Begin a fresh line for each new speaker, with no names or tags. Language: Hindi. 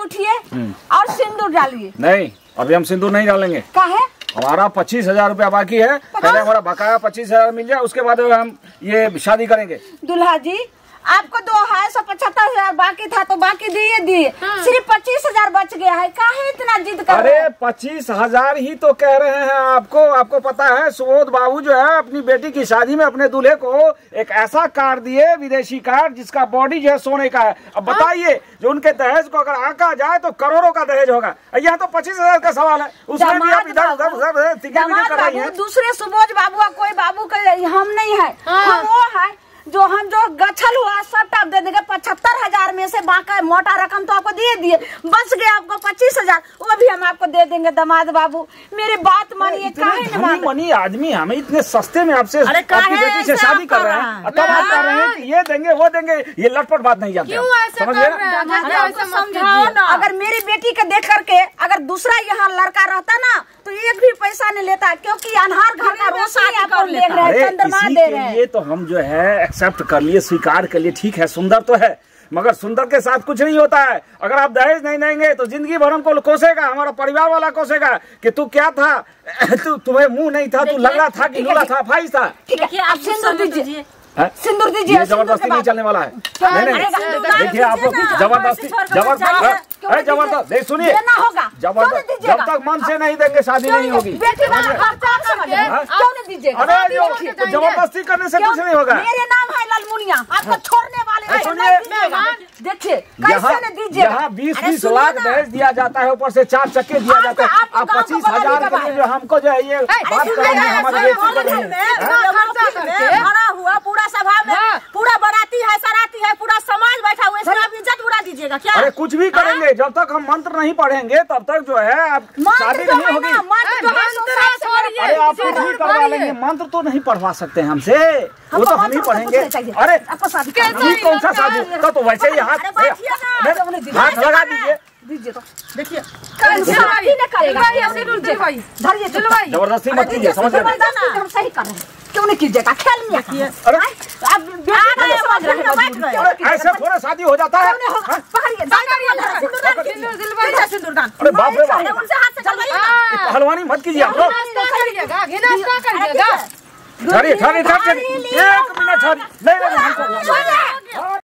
उठिए और सिंदूर डालिए।
नहीं, अभी हम सिंदूर नहीं डालेंगे।
क्या है?
हमारा 25,000 रुपया बाकी है। पहले हमारा बकाया 25,000 मिल जाए, उसके बाद हम ये शादी करेंगे।
दुल्हा जी, आपको 275,000 बाकी था तो बाकी दिए। सिर्फ 25,000 बच गया है। काहे इतना जिद कर रहे हैं?
अरे 25,000 ही तो कह रहे हैं आपको पता है सुबोध बाबू जो है अपनी बेटी की शादी में अपने दूल्हे को एक ऐसा कार दिए, विदेशी कार, जिसका बॉडी जो है सोने का है। अब बताइए, जो उनके दहेज को अगर आका जाए तो करोड़ों का दहेज होगा। यहाँ तो 25,000 का सवाल है, उसमें भी आप इधर उधर कर रही हैं।
दूसरे सुबोध बाबू का कोई बाबू का हम नहीं है, हम वो है जो गछल हुआ सब आप दे देंगे। 75,000 में से बाकी मोटा रकम तो आपको दिए, बच गया आपको 25,000, वो भी हम आपको दे देंगे। दामाद बाबू मेरी बात मानिए।
मनी आदमी हमें इतने सस्ते में आपसे आपकी बेटी से शादी कर रहे हैं, तब आप कह रहे हैं कि ये देंगे वो देंगे। ये लटपट बात नहीं जानते, समझ गए?
समझाओ ना। अगर मेरी बेटी के देख करके अगर दूसरा यहाँ लड़का रहता ना तो एक भी पैसा नहीं लेता, क्योंकि अनहार घर का रोशनी आपको देख रहे हैं, चंद्रमा दे रहे हैं।
ये तो हम जो है एक्सेप्ट कर लिए, स्वीकार कर लिए, ठीक है, सुंदर तो है, मगर सुंदर के साथ कुछ नहीं होता है। अगर आप दहेज नहीं देंगे तो जिंदगी भर हमको कोसेगा, हमारा परिवार वाला कोसेगा कि तू क्या था, तुम्हें मुंह नहीं था, तू लंगड़ा था कि लूला था, फाइज था।
ठीक है, आप सिंदूर दीजिए, सिंदूर दीजिए।
ये जबरदस्ती नहीं चलने वाला है। नहीं, देखिए आप जबरदस्ती सुनिए, जबरदस्त जब तक मन से नहीं देंगे शादी नहीं होगी। अरे जबरदस्ती करने से कुछ नहीं होगा।
मेरे नाम है लालमुनिया, आपको छोड़ने वाले।
सुनिए,
देखिए
यहाँ 20-20 लाख दहेज दिया जाता है, ऊपर से 4 चक्के दिया जाता है। आप 25,000 के लिए जो हमको जो है ये बात करेंगे, हमारी
हुआ पूरा सभा में पूरा बराती है, सराती है, पूरा समाज बैठा हुआ, इसमें आप इज्जत उड़ा दीजिएगा क्या?
अरे कुछ भी करेंगे, जब तक हम मंत्र नहीं पढ़ेंगे तब तक जो है आप शादी नहीं होगी। अरे आप कुछ भी करवा लेंगे, मंत्र तो नहीं पढ़वा सकते हमसे, वो तो हम ही पढ़ेंगे। अरे कौन सा शादी का, तो वैसे ही हाथ लगा दीजिए
तो देखिए
जबरदस्ती मत कीजिए, समझ रहे हैं?
हम सही कर रहे हैं, क्यों नहीं कीजिएगा? खेल में
ऐसे थोड़ा शादी हो जाता है। अरे बाप रे बाप, पहलवानी मत कीजिए आप लोग। ठहरिए, 1 मिनट ठहरिए। नहीं